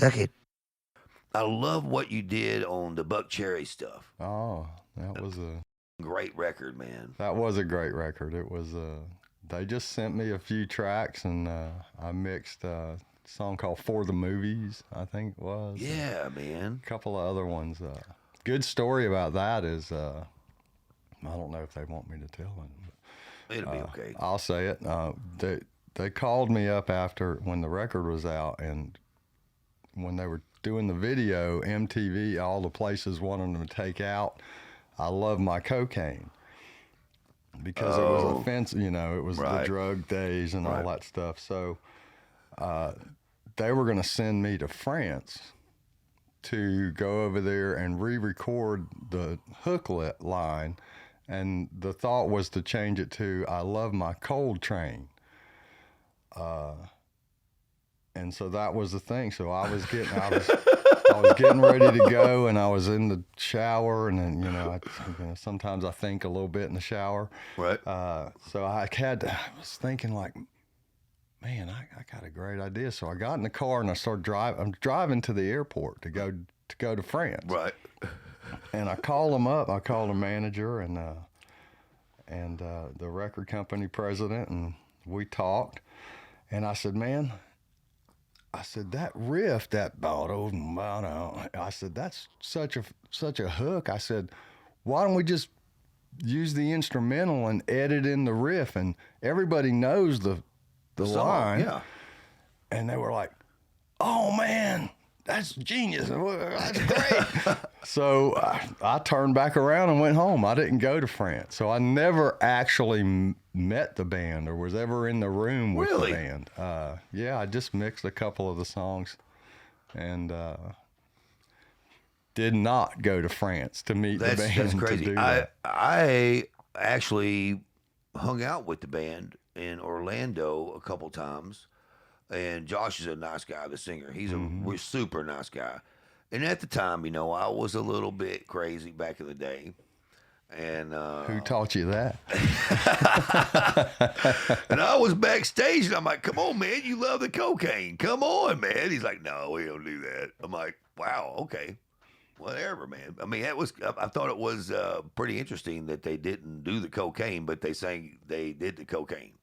second. I love what you did on the Buck Cherry stuff. Oh, that was a great record, man. That was a great record. It was. They just sent me a few tracks, and I mixed a song called "For the Movies," I think it was. Yeah, man. A couple of other ones. Good story about that is, I don't know if they want me to tell them. But, it'll be okay. I'll say it. They called me up after when the record was out, and when they were doing the video, MTV, all the places wanted them to take out "I Love My Cocaine," because it was offensive, it was the drug days and all that stuff. So they were going to send me to France to go over there and re-record the hooklet line, and the thought was to change it to "I Love My Cold Train." And so that was the thing. So I was getting ready to go, and I was in the shower, and then sometimes I think a little bit in the shower. Right. So I was thinking like, man, I got a great idea. So I got in the car and I started driving. I'm driving to the airport to go to France. Right. And I called them up. I called the manager and the record company president, and we talked. And I said, man, that riff, that I said, that's such a hook. I said, why don't we just use the instrumental and edit in the riff, and everybody knows the line. Yeah. And they were like, oh man, that's genius. That's great. So I turned back around and went home. I didn't go to France. So I never actually met the band or was ever in the room with the band. Yeah, I just mixed a couple of the songs and did not go to France to meet the band. That's crazy. To do that. I actually hung out with the band in Orlando a couple times. And Josh is a nice guy, the singer. He's a super nice guy. And at the time, I was a little bit crazy back in the day. And who taught you that? And I was backstage, and I'm like, come on, man, you love the cocaine. Come on, man. He's like, no, we don't do that. I'm like, wow, okay. Whatever, man. I mean, I thought it was pretty interesting that they didn't do the cocaine, but they did the cocaine.